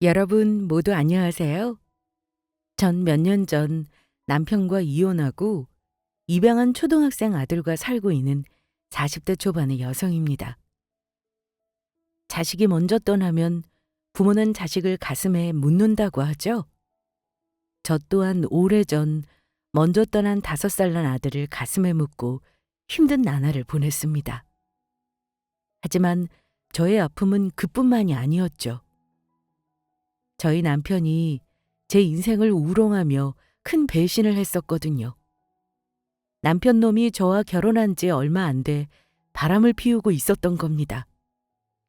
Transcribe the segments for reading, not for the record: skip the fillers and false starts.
여러분 모두 안녕하세요. 전 몇 년 전 남편과 이혼하고 입양한 초등학생 아들과 살고 있는 40대 초반의 여성입니다. 자식이 먼저 떠나면 부모는 자식을 가슴에 묻는다고 하죠. 저 또한 오래전 먼저 떠난 5살 난 아들을 가슴에 묻고 힘든 나날을 보냈습니다. 하지만 저의 아픔은 그뿐만이 아니었죠. 저희 남편이 제 인생을 우롱하며 큰 배신을 했었거든요. 남편 놈이 저와 결혼한 지 얼마 안 돼 바람을 피우고 있었던 겁니다.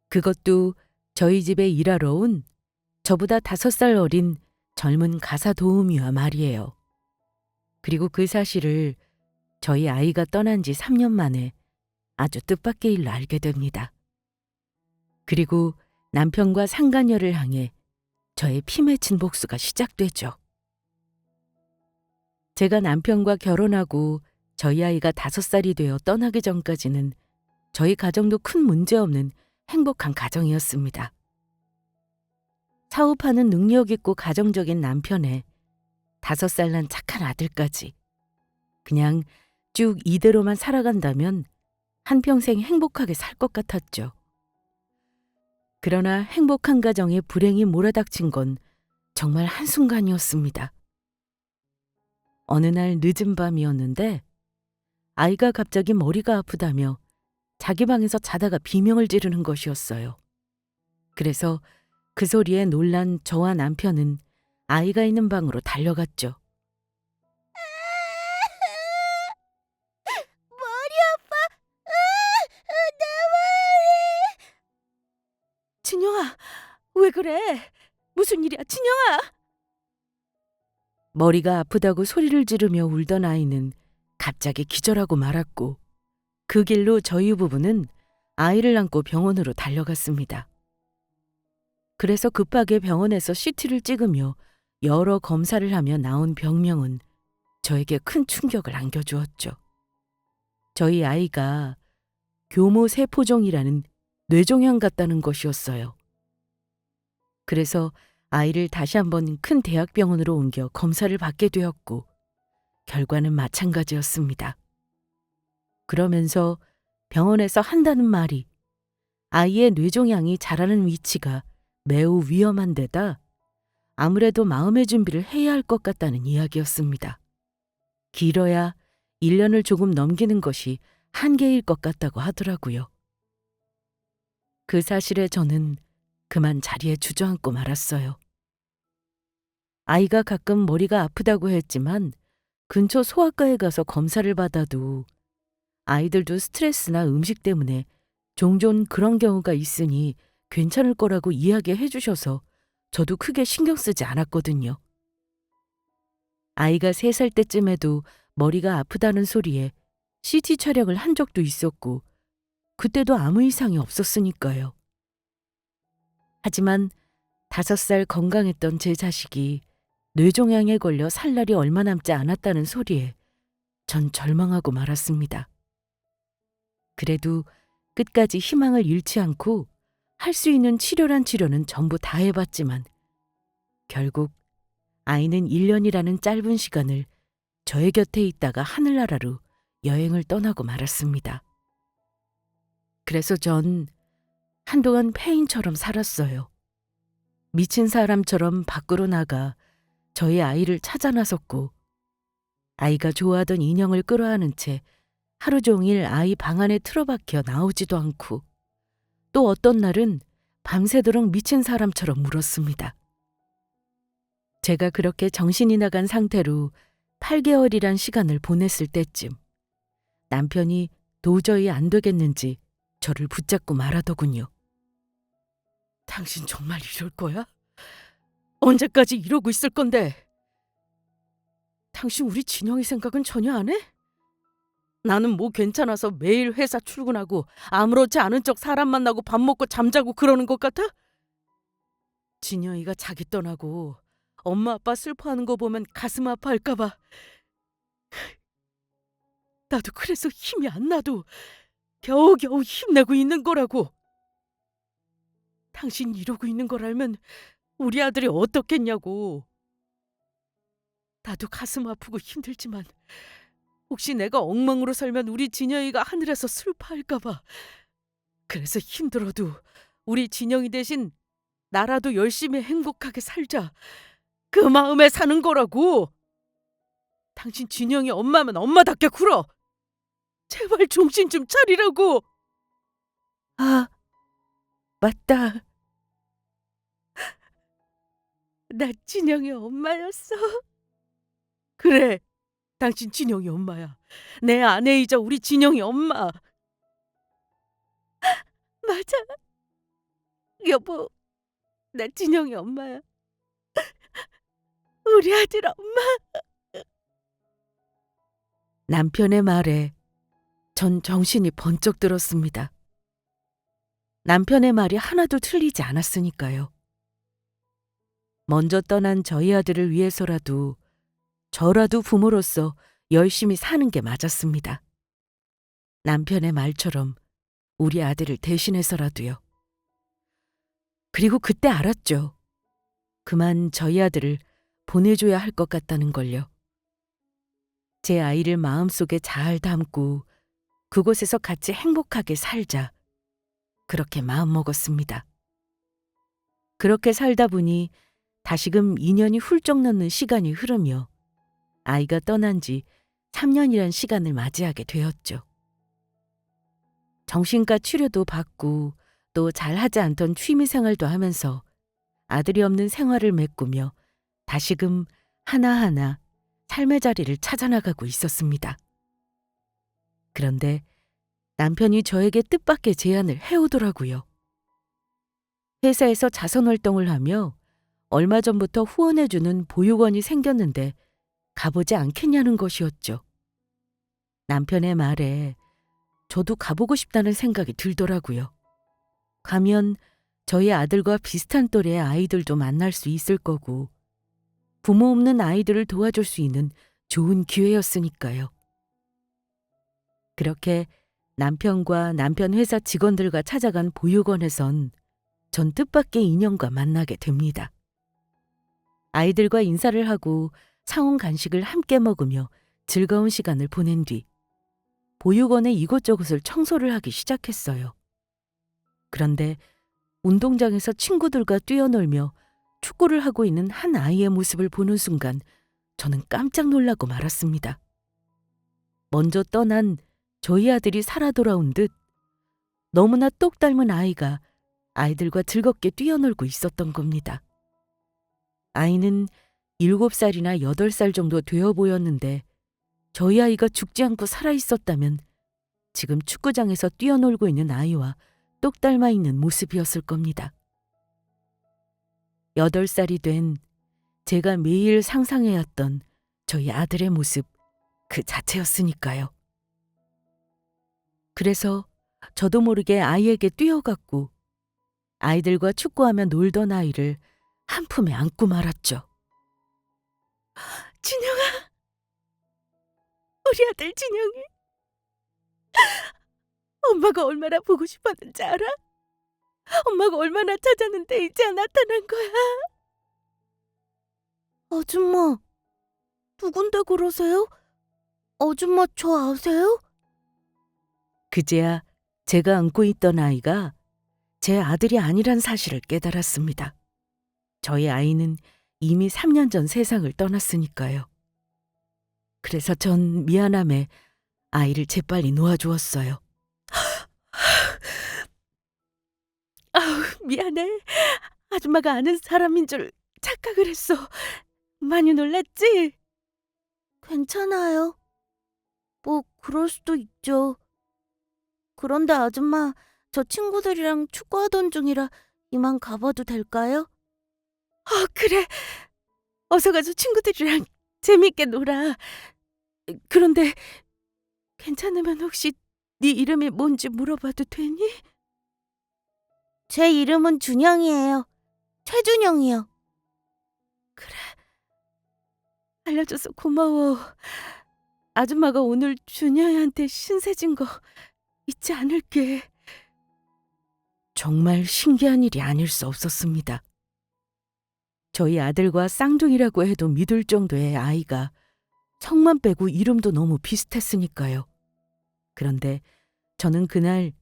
그것도 저희 집에 일하러 온 저보다 5살 어린 젊은 가사 도우미와 말이에요. 그리고 그 사실을 저희 아이가 떠난 지 3년 만에 아주 뜻밖의 일로 알게 됩니다. 그리고 남편과 상간녀를 향해 저의 피 맺힌 복수가 시작되죠. 제가 남편과 결혼하고 저희 아이가 5살이 되어 떠나기 전까지는 저희 가정도 큰 문제 없는 행복한 가정이었습니다. 사업하는 능력 있고 가정적인 남편에 5살 난 착한 아들까지 그냥 쭉 이대로만 살아간다면 한평생 행복하게 살 것 같았죠. 그러나 행복한 가정에 불행이 몰아닥친 건 정말 한순간이었습니다. 어느 날 늦은 밤이었는데 아이가 갑자기 머리가 아프다며 자기 방에서 자다가 비명을 지르는 것이었어요. 그래서 그 소리에 놀란 저와 남편은 아이가 있는 방으로 달려갔죠. 머리 아파. 내 머리. 진영아, 왜 그래? 무슨 일이야, 진영아? 머리가 아프다고 소리를 지르며 울던 아이는 갑자기 기절하고 말았고 그 길로 저희 부부는 아이를 안고 병원으로 달려갔습니다. 그래서 급하게 병원에서 CT를 찍으며 여러 검사를 하며 나온 병명은 저에게 큰 충격을 안겨주었죠. 저희 아이가 교모세포종이라는 뇌종양 같다는 것이었어요. 그래서 아이를 다시 한번 큰 대학병원으로 옮겨 검사를 받게 되었고 결과는 마찬가지였습니다. 그러면서 병원에서 한다는 말이 아이의 뇌종양이 자라는 위치가 매우 위험한 데다 아무래도 마음의 준비를 해야 할 것 같다는 이야기였습니다. 길어야 1년을 조금 넘기는 것이 한계일 것 같다고 하더라고요. 그 사실에 저는 그만 자리에 주저앉고 말았어요. 아이가 가끔 머리가 아프다고 했지만 근처 소아과에 가서 검사를 받아도 아이들도 스트레스나 음식 때문에 종종 그런 경우가 있으니 괜찮을 거라고 이야기해 주셔서 저도 크게 신경 쓰지 않았거든요. 아이가 3살 때쯤에도 머리가 아프다는 소리에 CT 촬영을 한 적도 있었고 그때도 아무 이상이 없었으니까요. 하지만 5살 건강했던 제 자식이 뇌종양에 걸려 살 날이 얼마 남지 않았다는 소리에 전 절망하고 말았습니다. 그래도 끝까지 희망을 잃지 않고 할 수 있는 치료란 치료는 전부 다 해봤지만 결국 아이는 1년이라는 짧은 시간을 저의 곁에 있다가 하늘나라로 여행을 떠나고 말았습니다. 그래서 전 한동안 폐인처럼 살았어요. 미친 사람처럼 밖으로 나가 저희 아이를 찾아 나섰고 아이가 좋아하던 인형을 끌어안은 채 하루 종일 아이 방 안에 틀어박혀 나오지도 않고 또 어떤 날은 밤새도록 미친 사람처럼 울었습니다. 제가 그렇게 정신이 나간 상태로 8개월이란 시간을 보냈을 때쯤 남편이 도저히 안 되겠는지 저를 붙잡고 말하더군요. 당신 정말 이럴 거야? 언제까지 이러고 있을 건데? 당신 우리 진영이 생각은 전혀 안 해? 나는 뭐 괜찮아서 매일 회사 출근하고 아무렇지 않은 척 사람 만나고 밥 먹고 잠자고 그러는 것 같아? 진영이가 자기 떠나고 엄마 아빠 슬퍼하는 거 보면 가슴 아파할까 봐. 나도 그래서 힘이 안 나도 겨우겨우 힘내고 있는 거라고. 당신 이러고 있는 걸 알면 우리 아들이 어떻겠냐고. 나도 가슴 아프고 힘들지만 혹시 내가 엉망으로 살면 우리 진영이가 하늘에서 슬퍼할까 봐. 그래서 힘들어도 우리 진영이 대신 나라도 열심히 행복하게 살자. 그 마음에 사는 거라고. 당신 진영이 엄마면 엄마답게 굴어. 제발 정신 좀 차리라고. 아, 맞다. 나 진영이 엄마였어. 그래, 당신 진영이 엄마야. 내 아내이자 우리 진영이 엄마. 맞아. 여보, 나 진영이 엄마야. 우리 아들 엄마. 남편의 말에 전 정신이 번쩍 들었습니다. 남편의 말이 하나도 틀리지 않았으니까요. 먼저 떠난 저희 아들을 위해서라도 저라도 부모로서 열심히 사는 게 맞았습니다. 남편의 말처럼 우리 아들을 대신해서라도요. 그리고 그때 알았죠. 그만 저희 아들을 보내줘야 할 것 같다는 걸요. 제 아이를 마음속에 잘 담고 그곳에서 같이 행복하게 살자. 그렇게 마음먹었습니다. 그렇게 살다 보니 다시금 2년이 훌쩍 넘는 시간이 흐르며 아이가 떠난 지 3년이란 시간을 맞이하게 되었죠. 정신과 치료도 받고 또 잘하지 않던 취미생활도 하면서 아들이 없는 생활을 메꾸며 다시금 하나하나 삶의 자리를 찾아나가고 있었습니다. 그런데 남편이 저에게 뜻밖의 제안을 해오더라고요. 회사에서 자선활동을 하며 얼마 전부터 후원해주는 보육원이 생겼는데 가보지 않겠냐는 것이었죠. 남편의 말에 저도 가보고 싶다는 생각이 들더라고요. 가면 저희 아들과 비슷한 또래의 아이들도 만날 수 있을 거고 부모 없는 아이들을 도와줄 수 있는 좋은 기회였으니까요. 그렇게 남편과 남편 회사 직원들과 찾아간 보육원에선 전 뜻밖의 인연과 만나게 됩니다. 아이들과 인사를 하고 사온 간식을 함께 먹으며 즐거운 시간을 보낸 뒤 보육원의 이곳저곳을 청소를 하기 시작했어요. 그런데 운동장에서 친구들과 뛰어놀며 축구를 하고 있는 한 아이의 모습을 보는 순간 저는 깜짝 놀라고 말았습니다. 먼저 떠난 저희 아들이 살아 돌아온 듯 너무나 똑 닮은 아이가 아이들과 즐겁게 뛰어놀고 있었던 겁니다. 아이는 7살이나 8살 정도 되어 보였는데 저희 아이가 죽지 않고 살아있었다면 지금 축구장에서 뛰어놀고 있는 아이와 똑 닮아 있는 모습이었을 겁니다. 8살이 된 제가 매일 상상해왔던 저희 아들의 모습 그 자체였으니까요. 그래서 저도 모르게 아이에게 뛰어갔고 아이들과 축구하며 놀던 아이를 한 품에 안고 말았죠. 진영아, 우리 아들 진영이 엄마가 얼마나 보고 싶었는지 알아? 엄마가 얼마나 찾았는데 이제 나타난 거야. 아줌마, 누군데 그러세요? 아줌마 저 아세요? 그제야 제가 안고 있던 아이가 제 아들이 아니란 사실을 깨달았습니다. 저희 아이는 이미 3년 전 세상을 떠났으니까요. 그래서 전 미안함에 아이를 재빨리 놓아주었어요. 아우, 미안해. 아줌마가 아는 사람인 줄 착각을 했어. 많이 놀랐지? 괜찮아요. 뭐 그럴 수도 있죠. 그런데 아줌마, 저 친구들이랑 축구하던 중이라 이만 가봐도 될까요? 그래. 어서 가서 친구들이랑 재밌게 놀아. 그런데 괜찮으면 혹시 네 이름이 뭔지 물어봐도 되니? 제 이름은 준영이에요. 최준영이요. 그래. 알려줘서 고마워. 아줌마가 오늘 준영이한테 신세진 거 잊지 않을게. 정말 신기한 일이 아닐 수 없었습니다. 저희 아들과 쌍둥이라고 해도 믿을 정도의 아이가 성만 빼고 이름도 너무 비슷했으니까요. 그런데 저는 그날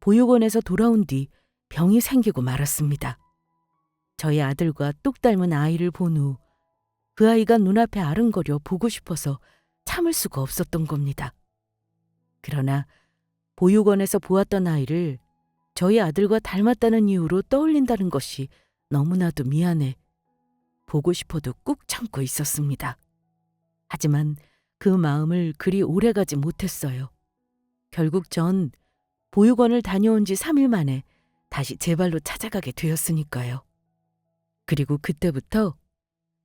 보육원에서 돌아온 뒤 병이 생기고 말았습니다. 저희 아들과 똑 닮은 아이를 본 후 그 아이가 눈앞에 아른거려 보고 싶어서 참을 수가 없었던 겁니다. 그러나 보육원에서 보았던 아이를 저희 아들과 닮았다는 이유로 떠올린다는 것이 너무나도 미안해 보고 싶어도 꾹 참고 있었습니다. 하지만 그 마음을 그리 오래가지 못했어요. 결국 전 보육원을 다녀온 지 3일 만에 다시 제 발로 찾아가게 되었으니까요. 그리고 그때부터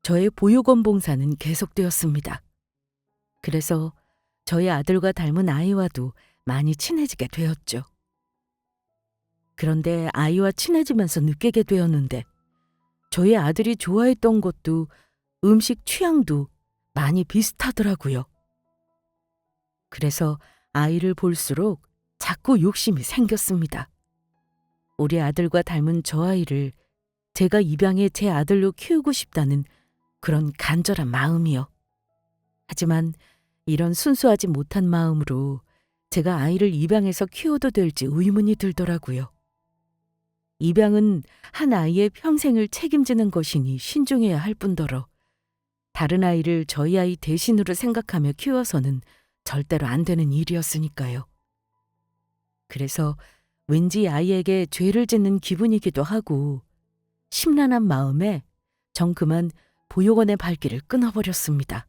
저의 보육원 봉사는 계속되었습니다. 그래서 저희 아들과 닮은 아이와도 많이 친해지게 되었죠. 그런데 아이와 친해지면서 느끼게 되었는데 저희 아들이 좋아했던 것도 음식 취향도 많이 비슷하더라고요. 그래서 아이를 볼수록 자꾸 욕심이 생겼습니다. 우리 아들과 닮은 저 아이를 제가 입양해 제 아들로 키우고 싶다는 그런 간절한 마음이요. 하지만 이런 순수하지 못한 마음으로 제가 아이를 입양해서 키워도 될지 의문이 들더라고요. 입양은 한 아이의 평생을 책임지는 것이니 신중해야 할 뿐더러 다른 아이를 저희 아이 대신으로 생각하며 키워서는 절대로 안 되는 일이었으니까요. 그래서 왠지 아이에게 죄를 짓는 기분이기도 하고 심란한 마음에 전 그만 보육원의 발길을 끊어버렸습니다.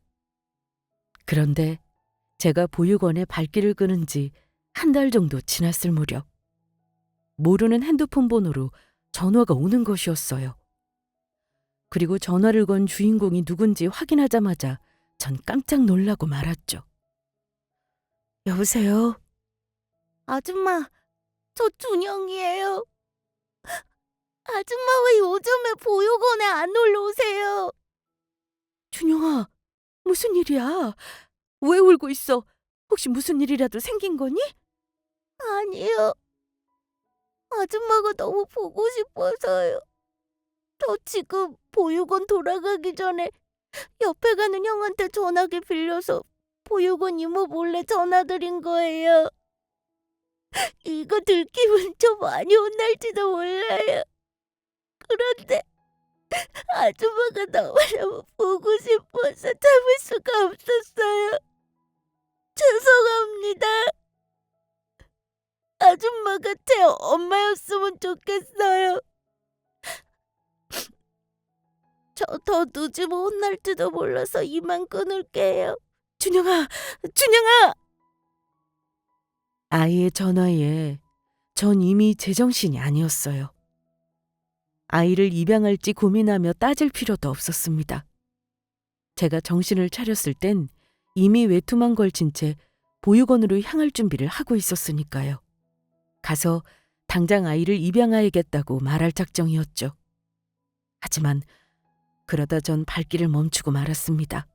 그런데 제가 보육원의 발길을 끊은 지 한 달 정도 지났을 무렵 모르는 핸드폰 번호로 전화가 오는 것이었어요. 그리고 전화를 건 주인공이 누군지 확인하자마자 전 깜짝 놀라고 말았죠. 여보세요? 아줌마, 저 준영이에요. 아줌마 왜 요즘에 보육원에 안 놀러 오세요? 준영아, 무슨 일이야? 왜 울고 있어? 혹시 무슨 일이라도 생긴 거니? 아니요. 아줌마가 너무 보고 싶어서요. 저 지금 보육원 돌아가기 전에 옆에 가는 형한테 전화기 빌려서 보육원 이모 몰래 전화드린 거예요. 이거 들키면 저 많이 혼날지도 몰라요. 그런데 아줌마가 너무너무 보고 싶어서 참을 수가 없었어요. 죄송합니다. 아줌마가 제 엄마였으면 좋겠어요. 저 더 늦으면 혼날지도 몰라서 이만 끊을게요. 준영아, 준영아! 아이의 전화에 전 이미 제정신이 아니었어요. 아이를 입양할지 고민하며 따질 필요도 없었습니다. 제가 정신을 차렸을 땐 이미 외투만 걸친 채 보육원으로 향할 준비를 하고 있었으니까요. 가서 당장 아이를 입양하야겠다고 말할 작정이었죠. 하지만 그러다 전 발길을 멈추고 말았습니다.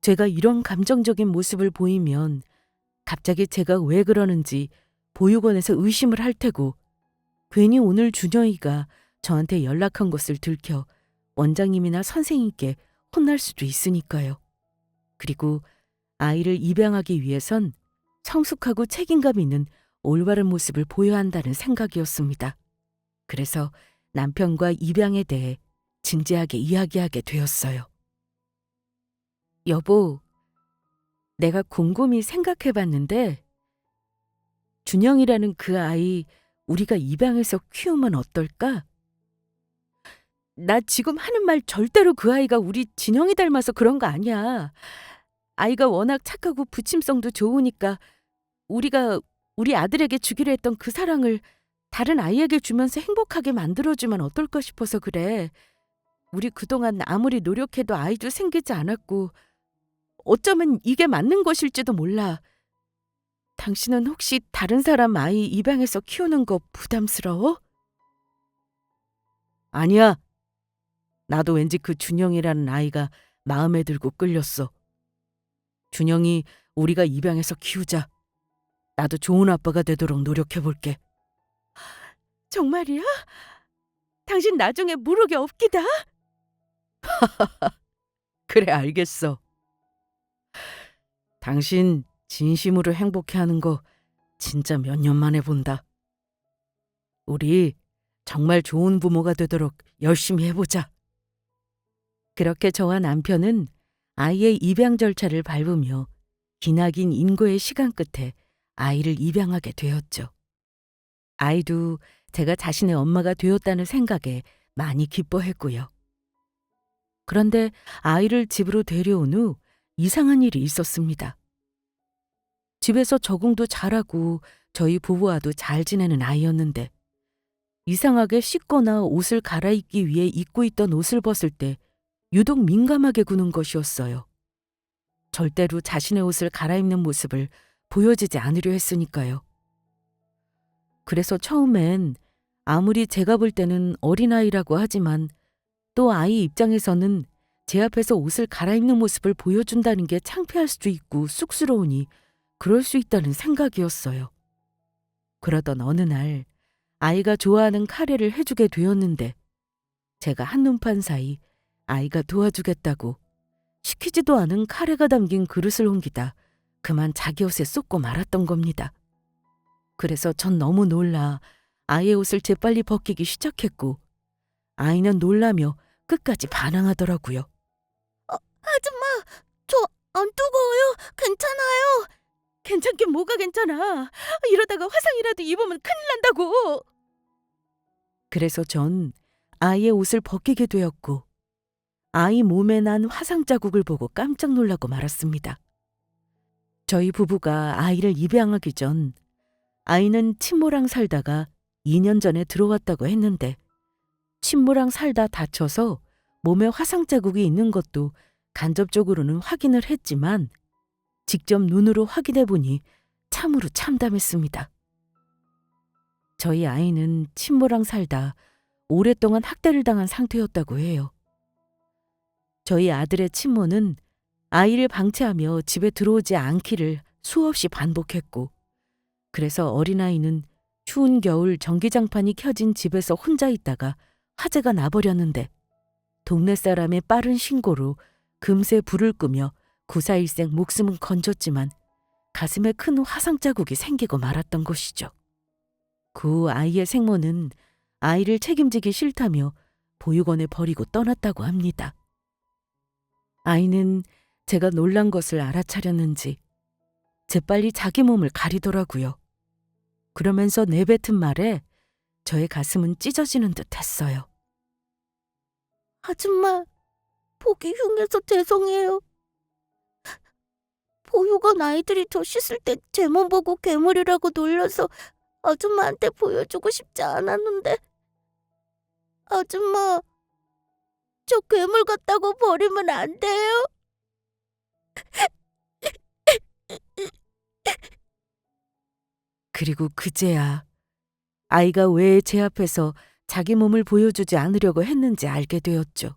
제가 이런 감정적인 모습을 보이면 갑자기 제가 왜 그러는지 보육원에서 의심을 할 테고 괜히 오늘 준영이가 저한테 연락한 것을 들켜 원장님이나 선생님께 혼날 수도 있으니까요. 그리고 아이를 입양하기 위해선 성숙하고 책임감 있는 올바른 모습을 보여야 한다는 생각이었습니다. 그래서 남편과 입양에 대해 진지하게 이야기하게 되었어요. 여보, 내가 곰곰이 생각해봤는데 준영이라는 그 아이 우리가 입양해서 키우면 어떨까? 나 지금 하는 말 절대로 그 아이가 우리 진영이 닮아서 그런 거 아니야. 아이가 워낙 착하고 부침성도 좋으니까 우리가 우리 아들에게 주기로 했던 그 사랑을 다른 아이에게 주면서 행복하게 만들어주면 어떨까 싶어서 그래. 우리 그동안 아무리 노력해도 아이도 생기지 않았고 어쩌면 이게 맞는 것일지도 몰라. 당신은 혹시 다른 사람 아이 입양해서 키우는 거 부담스러워? 아니야. 나도 왠지 그 준영이라는 아이가 마음에 들고 끌렸어. 준영이 우리가 입양해서 키우자. 나도 좋은 아빠가 되도록 노력해볼게. 정말이야? 당신 나중에 모르게 없기다? 그래, 알겠어. 당신 진심으로 행복해하는 거 진짜 몇 년 만에 본다. 우리 정말 좋은 부모가 되도록 열심히 해보자. 그렇게 저와 남편은 아이의 입양 절차를 밟으며 기나긴 인고의 시간 끝에 아이를 입양하게 되었죠. 아이도 제가 자신의 엄마가 되었다는 생각에 많이 기뻐했고요. 그런데 아이를 집으로 데려온 후 이상한 일이 있었습니다. 집에서 적응도 잘하고 저희 부부와도 잘 지내는 아이였는데 이상하게 씻거나 옷을 갈아입기 위해 입고 있던 옷을 벗을 때 유독 민감하게 구는 것이었어요. 절대로 자신의 옷을 갈아입는 모습을 보여주지 않으려 했으니까요. 그래서 처음엔 아무리 제가 볼 때는 어린아이라고 하지만 또 아이 입장에서는 제 앞에서 옷을 갈아입는 모습을 보여준다는 게 창피할 수도 있고 쑥스러우니 그럴 수 있다는 생각이었어요. 그러던 어느 날 아이가 좋아하는 카레를 해주게 되었는데 제가 한눈판 사이 아이가 도와주겠다고 시키지도 않은 카레가 담긴 그릇을 옮기다 그만 자기 옷에 쏟고 말았던 겁니다. 그래서 전 너무 놀라 아이의 옷을 재빨리 벗기기 시작했고 아이는 놀라며 끝까지 반항하더라고요. 아줌마, 저 안 뜨거워요. 괜찮아요. 괜찮긴 뭐가 괜찮아. 이러다가 화상이라도 입으면 큰일 난다고. 그래서 전 아이의 옷을 벗기게 되었고 아이 몸에 난 화상 자국을 보고 깜짝 놀라고 말았습니다. 저희 부부가 아이를 입양하기 전 아이는 친모랑 살다가 2년 전에 들어왔다고 했는데 친모랑 살다 다쳐서 몸에 화상 자국이 있는 것도 간접적으로는 확인을 했지만 직접 눈으로 확인해 보니 참으로 참담했습니다. 저희 아이는 친모랑 살다 오랫동안 학대를 당한 상태였다고 해요. 저희 아들의 친모는 아이를 방치하며 집에 들어오지 않기를 수없이 반복했고 그래서 어린아이는 추운 겨울 전기장판이 켜진 집에서 혼자 있다가 화재가 나버렸는데 동네 사람의 빠른 신고로 금세 불을 끄며 구사일생 목숨은 건졌지만 가슴에 큰 화상 자국이 생기고 말았던 것이죠. 그 후 아이의 생모는 아이를 책임지기 싫다며 보육원에 버리고 떠났다고 합니다. 아이는 제가 놀란 것을 알아차렸는지 재빨리 자기 몸을 가리더라고요. 그러면서 내뱉은 말에 저의 가슴은 찢어지는 듯 했어요. 아줌마, 보기 흉해서 죄송해요. 보육원 아이들이 저 씻을 때 제 몸 보고 괴물이라고 놀려서 아줌마한테 보여주고 싶지 않았는데. 아줌마, 저 괴물 같다고 버리면 안 돼요? 그리고 그제야 아이가 왜 제 앞에서 자기 몸을 보여주지 않으려고 했는지 알게 되었죠.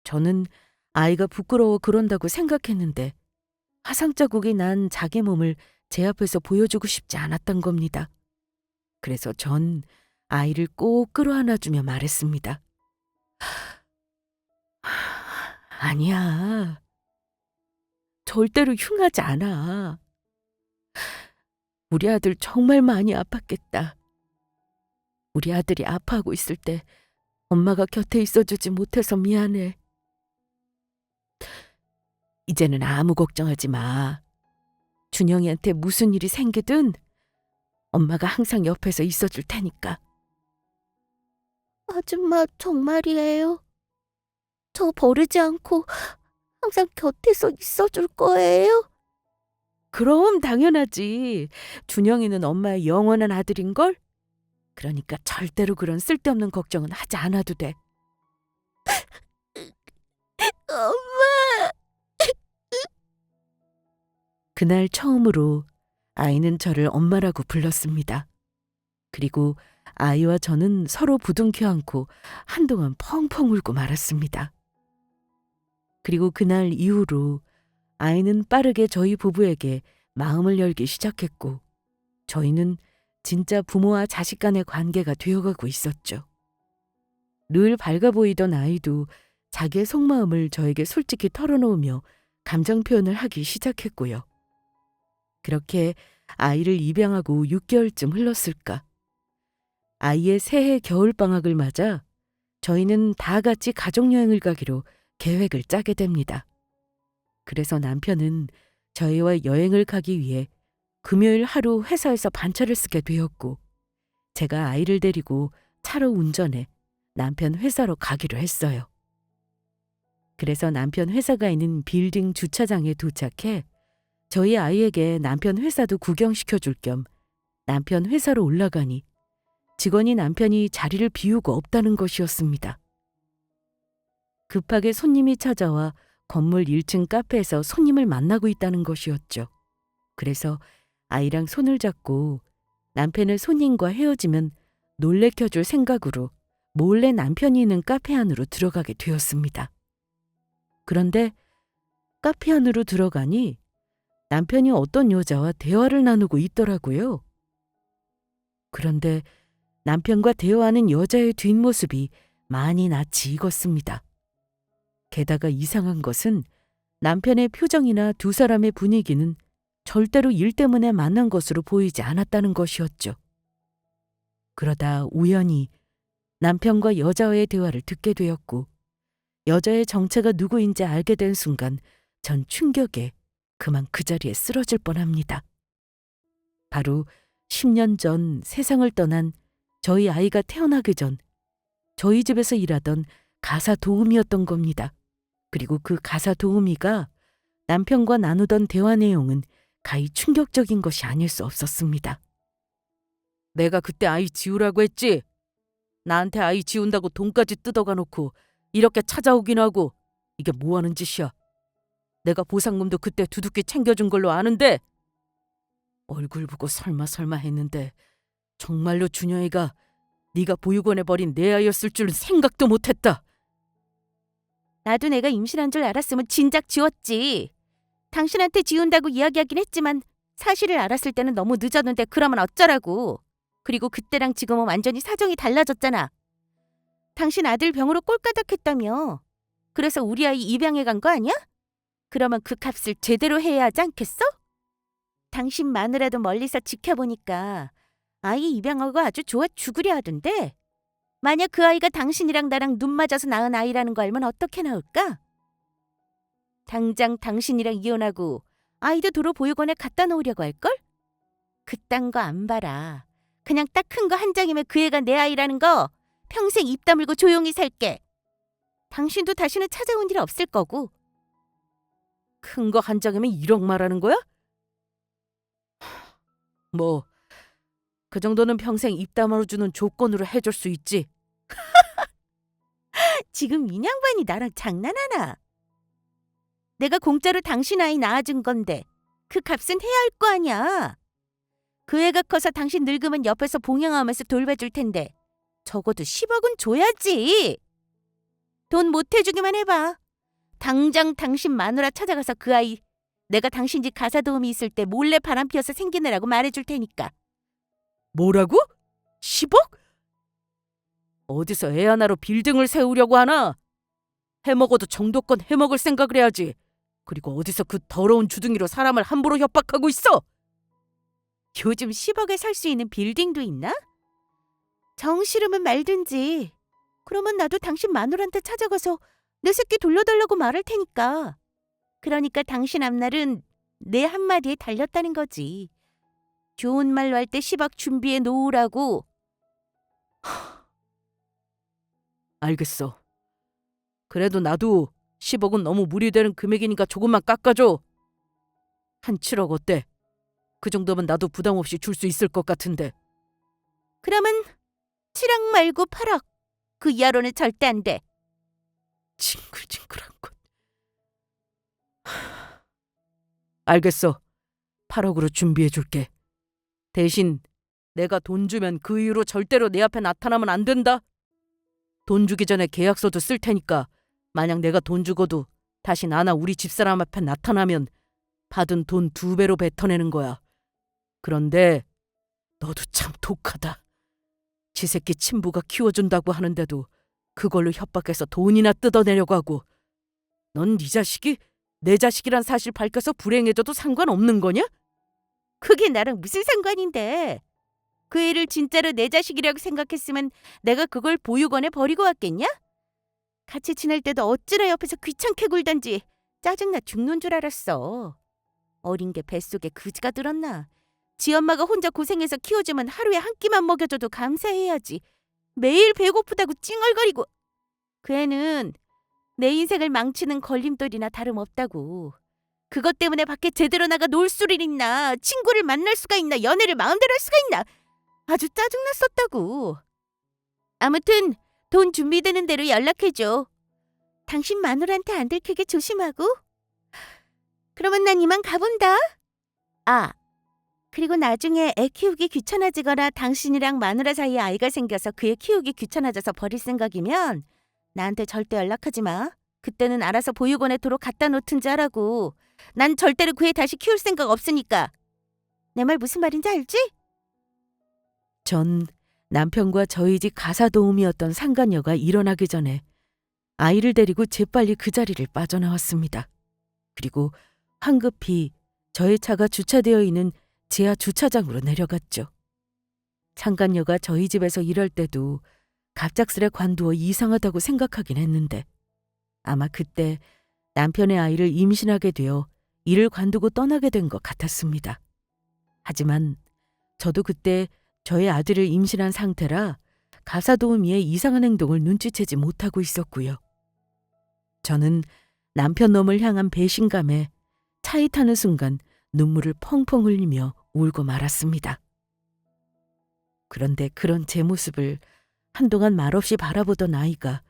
저는 아이가 부끄러워 그런다고 생각했는데 화상 자국이 난 자기 몸을 제 앞에서 보여주고 싶지 않았던 겁니다. 그래서 전 아이를 꼭 끌어안아주며 말했습니다. 아니야. 절대로 흉하지 않아. 우리 아들 정말 많이 아팠겠다. 우리 아들이 아파하고 있을 때 엄마가 곁에 있어주지 못해서 미안해. 이제는 아무 걱정하지 마. 준영이한테 무슨 일이 생기든 엄마가 항상 옆에서 있어줄 테니까. 아줌마, 정말이에요? 저 버리지 않고 항상 곁에서 있어줄 거예요? 그럼 당연하지. 준영이는 엄마의 영원한 아들인걸? 그러니까 절대로 그런 쓸데없는 걱정은 하지 않아도 돼. 엄마! 그날 처음으로 아이는 저를 엄마라고 불렀습니다. 그리고 아이와 저는 서로 부둥켜 안고 한동안 펑펑 울고 말았습니다. 그리고 그날 이후로 아이는 빠르게 저희 부부에게 마음을 열기 시작했고 저희는 진짜 부모와 자식 간의 관계가 되어가고 있었죠. 늘 밝아 보이던 아이도 자기의 속마음을 저에게 솔직히 털어놓으며 감정 표현을 하기 시작했고요. 그렇게 아이를 입양하고 6개월쯤 흘렀을까. 아이의 새해 겨울방학을 맞아 저희는 다 같이 가족여행을 가기로 계획을 짜게 됩니다. 그래서 남편은 저희와 여행을 가기 위해 금요일 하루 회사에서 반차를 쓰게 되었고, 제가 아이를 데리고 차로 운전해 남편 회사로 가기로 했어요. 그래서 남편 회사가 있는 빌딩 주차장에 도착해 저희 아이에게 남편 회사도 구경시켜줄 겸 남편 회사로 올라가니 직원이 남편이 자리를 비우고 없다는 것이었습니다. 급하게 손님이 찾아와 건물 1층 카페에서 손님을 만나고 있다는 것이었죠. 그래서 아이랑 손을 잡고 남편의 손님과 헤어지면 놀래켜줄 생각으로 몰래 남편이 있는 카페 안으로 들어가게 되었습니다. 그런데 카페 안으로 들어가니 남편이 어떤 여자와 대화를 나누고 있더라고요. 그런데 남편과 대화하는 여자의 뒷모습이 많이 낯이 익었습니다. 게다가 이상한 것은 남편의 표정이나 두 사람의 분위기는 절대로 일 때문에 만난 것으로 보이지 않았다는 것이었죠. 그러다 우연히 남편과 여자와의 대화를 듣게 되었고, 여자의 정체가 누구인지 알게 된 순간 전 충격에 그만 그 자리에 쓰러질 뻔합니다. 바로 10년 전 세상을 떠난 저희 아이가 태어나기 전 저희 집에서 일하던 가사 도우미였던 겁니다. 그리고 그 가사 도우미가 남편과 나누던 대화 내용은 가히 충격적인 것이 아닐 수 없었습니다. 내가 그때 아이 지우라고 했지? 나한테 아이 지운다고 돈까지 뜯어가 놓고 이렇게 찾아오긴 하고, 이게 뭐 하는 짓이야? 내가 보상금도 그때 두둑히 챙겨준 걸로 아는데. 얼굴 보고 설마 했는데 정말로 준영이가 네가 보육원에 버린 내 아이였을 줄은 생각도 못했다. 나도 내가 임신한 줄 알았으면 진작 지웠지. 당신한테 지운다고 이야기하긴 했지만 사실을 알았을 때는 너무 늦었는데 그러면 어쩌라고. 그리고 그때랑 지금은 완전히 사정이 달라졌잖아. 당신 아들 병으로 꼴까닥했다며. 그래서 우리 아이 입양해 간 거 아니야? 그러면 그 값을 제대로 해야 하지 않겠어? 당신 마누라도 멀리서 지켜보니까 아이 입양하고 아주 좋아 죽으려 하던데, 만약 그 아이가 당신이랑 나랑 눈 맞아서 낳은 아이라는 거 알면 어떻게 나올까? 당장 당신이랑 이혼하고 아이도 도로 보육원에 갖다 놓으려고 할걸? 그딴 거 안 봐라. 그냥 딱 큰 거 한 장이면 그 애가 내 아이라는 거 평생 입 다물고 조용히 살게. 당신도 다시는 찾아온 일 없을 거고. 큰 거 한 장이면 1억 말하는 거야? 뭐 그 정도는 평생 입 다물어주는 조건으로 해줄 수 있지. 지금 인양반이 나랑 장난하나? 내가 공짜로 당신 아이 낳아준 건데 그 값은 해야 할 거 아니야. 그 애가 커서 당신 늙으면 옆에서 봉양하면서 돌봐줄 텐데 적어도 10억은 줘야지. 돈 못 해주기만 해봐. 당장 당신 마누라 찾아가서 그 아이 내가 당신 집 가사 도우미 있을 때 몰래 바람 피워서 생긴 애라고 말해줄 테니까. 뭐라고? 10억? 어디서 애 하나로 빌딩을 세우려고 하나? 해먹어도 정도껏 해먹을 생각을 해야지. 그리고 어디서 그 더러운 주둥이로 사람을 함부로 협박하고 있어? 요즘 10억에 살 수 있는 빌딩도 있나? 정 싫으면 말든지. 그러면 나도 당신 마누라한테 찾아가서 내 새끼 돌려달라고 말할 테니까. 그러니까 당신 앞날은 내 한마디에 달렸다는 거지. 좋은 말로 할 때 10억 준비해 놓으라고. 알겠어. 그래도 나도 10억은 너무 무리되는 금액이니까 조금만 깎아줘. 한 7억 어때? 그 정도면 나도 부담 없이 줄 수 있을 것 같은데. 그러면 7억 말고 8억. 그 이하로는 절대 안 돼. 징글징글한 것. 알겠어. 8억으로 준비해줄게. 대신 내가 돈 주면 그 이후로 절대로 내 앞에 나타나면 안 된다. 돈 주기 전에 계약서도 쓸 테니까 만약 내가 돈 주고도 다시 나나 우리 집사람 앞에 나타나면 받은 돈 2배로 뱉어내는 거야. 그런데 너도 참 독하다. 지 새끼 친부가 키워준다고 하는데도 그걸로 협박해서 돈이나 뜯어내려고 하고. 넌 네 자식이 내 자식이란 사실 밝혀서 불행해져도 상관없는 거냐? 그게 나랑 무슨 상관인데. 그 애를 진짜로 내 자식이라고 생각했으면 내가 그걸 보육원에 버리고 왔겠냐? 같이 지낼 때도 어찌나 옆에서 귀찮게 굴던지 짜증나 죽는 줄 알았어. 어린 게 뱃속에 그지가 들었나. 지 엄마가 혼자 고생해서 키워주면 하루에 한 끼만 먹여줘도 감사해야지. 매일 배고프다고 찡얼거리고. 그 애는 내 인생을 망치는 걸림돌이나 다름없다고. 그것 때문에 밖에 제대로 나가 놀 수를 있나, 친구를 만날 수가 있나, 연애를 마음대로 할 수가 있나. 아주 짜증났었다고. 아무튼 돈 준비되는 대로 연락해줘. 당신 마누라한테 안 들키게 조심하고. 그러면 난 이만 가본다. 아, 그리고 나중에 애 키우기 귀찮아지거나 당신이랑 마누라 사이에 아이가 생겨서 그 애 키우기 귀찮아져서 버릴 생각이면 나한테 절대 연락하지 마. 그때는 알아서 보육원에 도로 갖다 놓든지 하라고. 난 절대로 그 애 다시 키울 생각 없으니까. 내 말 무슨 말인지 알지? 전 남편과 저희 집 가사 도우미였던 상간녀가 일어나기 전에 아이를 데리고 재빨리 그 자리를 빠져나왔습니다. 그리고 황급히 저의 차가 주차되어 있는 지하 주차장으로 내려갔죠. 상간녀가 저희 집에서 일할 때도 갑작스레 관두어 이상하다고 생각하긴 했는데 아마 그때 남편의 아이를 임신하게 되어 일을 관두고 떠나게 된 것 같았습니다. 하지만 저도 그때 저의 아들을 임신한 상태라 가사 도우미의 이상한 행동을 눈치채지 못하고 있었고요. 저는 남편 놈을 향한 배신감에 차에 타는 순간 눈물을 펑펑 흘리며 울고 말았습니다. 그런데 그런 제 모습을 한동안 말없이 바라보던 아이가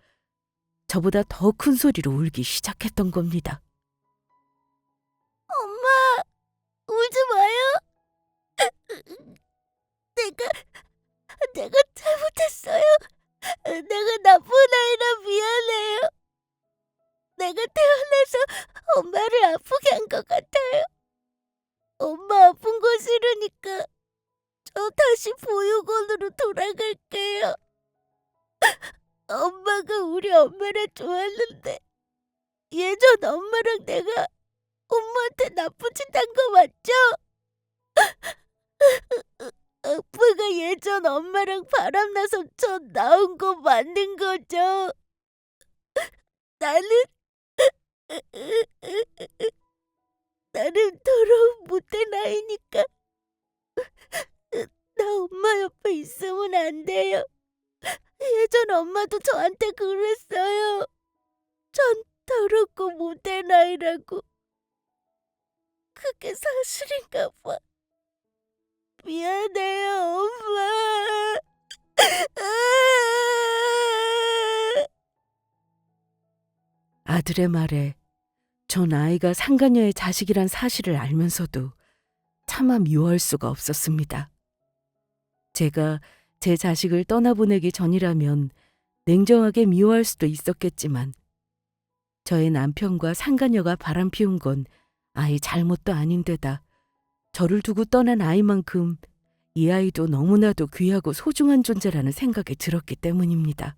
저보다 더 큰 소리로 울기 시작했던 겁니다. 엄마, 울지 마요. 내가 잘못했어요. 내가 나쁜 아이라 미안해요. 내가 태어나서 엄마를 아프게 한 것 같아요. 엄마 아픈 거 싫으니까 저 다시 보육원으로 돌아갈게요. 엄마가 우리 엄마를 좋아하는데 예전 엄마랑 내가 엄마한테 나쁜 짓 한 거 맞죠? 아빠가 예전 엄마랑 바람나서 저 낳은 거 맞는 거죠? 나는 더러운 못된 아이니까 나 엄마 옆에 있으면 안 돼요. 예전 엄마도 저한테 그랬어요. 전 더럽고 못된 아이라고. 그게 사실인가 봐. 미안해요, 엄마. 아들의 말에 전 아이가 상간녀의 자식이란 사실을 알면서도 차마 미워할 수가 없었습니다. 제가 제 자식을 떠나보내기 전이라면 냉정하게 미워할 수도 있었겠지만 저의 남편과 상간녀가 바람피운 건 아이 잘못도 아닌데다 저를 두고 떠난 아이만큼 이 아이도 너무나도 귀하고 소중한 존재라는 생각이 들었기 때문입니다.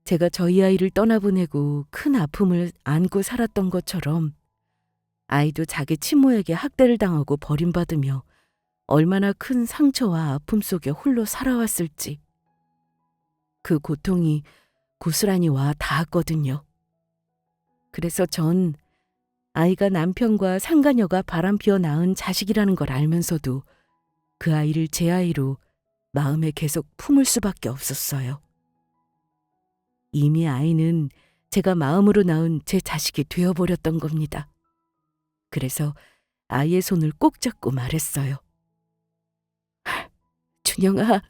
제가 저희 아이를 떠나보내고 큰 아픔을 안고 살았던 것처럼 아이도 자기 친모에게 학대를 당하고 버림받으며 얼마나 큰 상처와 아픔 속에 홀로 살아왔을지 그 고통이 고스란히 와 닿았거든요. 그래서 전 아이가 남편과 상간녀가 바람피어 낳은 자식이라는 걸 알면서도 그 아이를 제 아이로 마음에 계속 품을 수밖에 없었어요. 이미 아이는 제가 마음으로 낳은 제 자식이 되어버렸던 겁니다. 그래서 아이의 손을 꼭 잡고 말했어요. 준영아,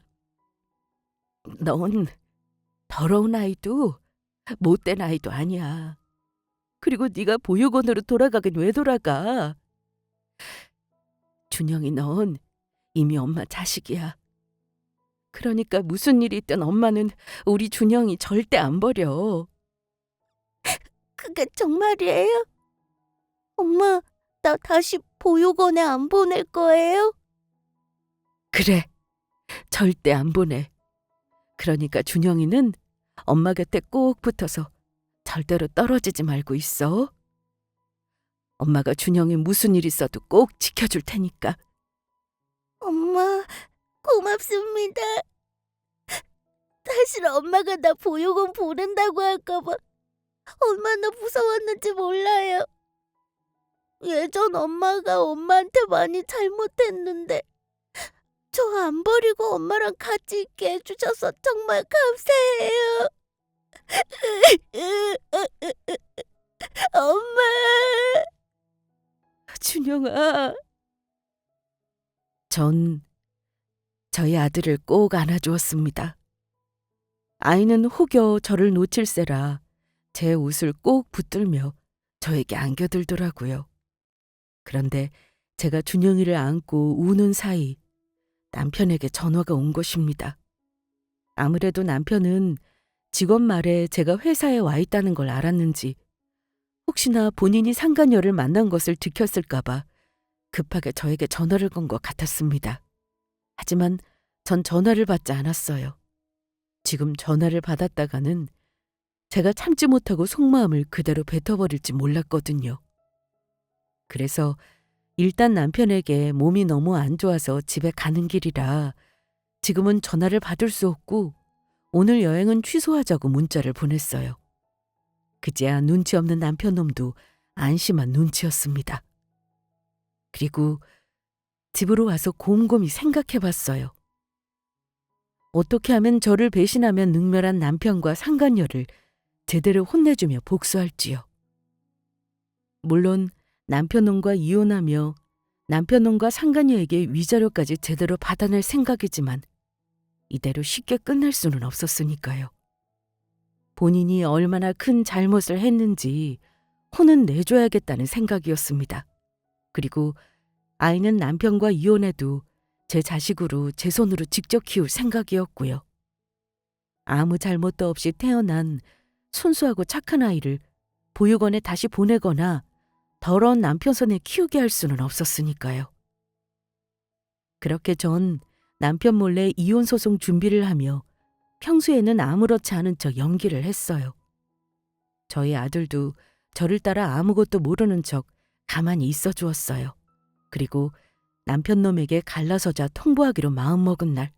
넌 더러운 아이도 못된 아이도 아니야. 그리고 네가 보육원으로 돌아가긴 왜 돌아가? 준영이 넌 이미 엄마 자식이야. 그러니까 무슨 일이 있든 엄마는 우리 준영이 절대 안 버려. 그게 정말이에요? 엄마, 나 다시 보육원에 안 보낼 거예요? 그래, 절대 안 보내. 그러니까 준영이는 엄마 곁에 꼭 붙어서 절대로 떨어지지 말고 있어. 엄마가 준영이 무슨 일 있어도 꼭 지켜줄 테니까. 엄마, 고맙습니다. 사실 엄마가 나 보육원 보낸다고 할까봐 얼마나 무서웠는지 몰라요. 예전 엄마가 엄마한테 많이 잘못했는데 저 안 버리고 엄마랑 같이 있게 해주셔서 정말 감사해요. 엄마. 준영아. 전 저희 아들을 꼭 안아주었습니다. 아이는 혹여 저를 놓칠세라 제 옷을 꼭 붙들며 저에게 안겨들더라고요. 그런데 제가 준영이를 안고 우는 사이 남편에게 전화가 온 것입니다. 아무래도 남편은 직원 말에 제가 회사에 와 있다는 걸 알았는지 혹시나 본인이 상간녀를 만난 것을 들켰을까봐 급하게 저에게 전화를 건 것 같았습니다. 하지만 전 전화를 받지 않았어요. 지금 전화를 받았다가는 제가 참지 못하고 속마음을 그대로 뱉어버릴지 몰랐거든요. 그래서 일단 남편에게 몸이 너무 안 좋아서 집에 가는 길이라 지금은 전화를 받을 수 없고 오늘 여행은 취소하자고 문자를 보냈어요. 그제야 눈치 없는 남편 놈도 안심한 눈치였습니다. 그리고 집으로 와서 곰곰이 생각해봤어요. 어떻게 하면 저를 배신하면 능멸한 남편과 상간녀를 제대로 혼내주며 복수할지요. 물론 남편놈과 이혼하며 남편놈과 상간녀에게 위자료까지 제대로 받아낼 생각이지만 이대로 쉽게 끝날 수는 없었으니까요. 본인이 얼마나 큰 잘못을 했는지 혼은 내줘야겠다는 생각이었습니다. 그리고 아이는 남편과 이혼해도 제 자식으로 제 손으로 직접 키울 생각이었고요. 아무 잘못도 없이 태어난 순수하고 착한 아이를 보육원에 다시 보내거나 더러운 남편 손에 키우게 할 수는 없었으니까요. 그렇게 전 남편 몰래 이혼 소송 준비를 하며 평소에는 아무렇지 않은 척 연기를 했어요. 저희 아들도 저를 따라 아무것도 모르는 척 가만히 있어 주었어요. 그리고 남편놈에게 갈라서자 통보하기로 마음먹은 날,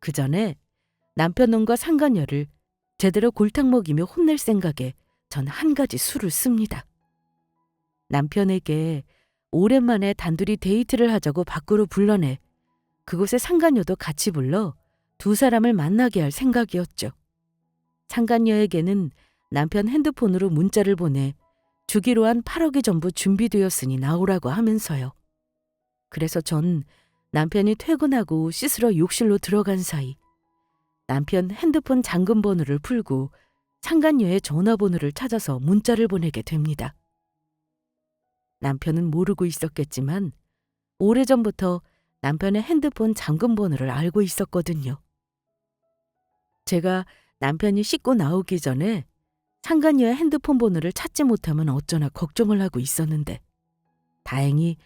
그 전에 남편놈과 상간녀를 제대로 골탕 먹이며 혼낼 생각에 전 한 가지 수를 씁니다. 남편에게 오랜만에 단둘이 데이트를 하자고 밖으로 불러내 그곳에 상간녀도 같이 불러 두 사람을 만나게 할 생각이었죠. 상간녀에게는 남편 핸드폰으로 문자를 보내 주기로 한 8억이 전부 준비되었으니 나오라고 하면서요. 그래서 전 남편이 퇴근하고 씻으러 욕실로 들어간 사이 남편 핸드폰 잠금 번호를 풀고 상간녀의 전화번호를 찾아서 문자를 보내게 됩니다. 남편은 모르고 있었겠지만 오래전부터 남편의 핸드폰 잠금 번호를 알고 있었거든요. 제가 남편이 씻고 나오기 전에 상간녀의 핸드폰 번호를 찾지 못하면 어쩌나 걱정을 하고 있었는데 다행히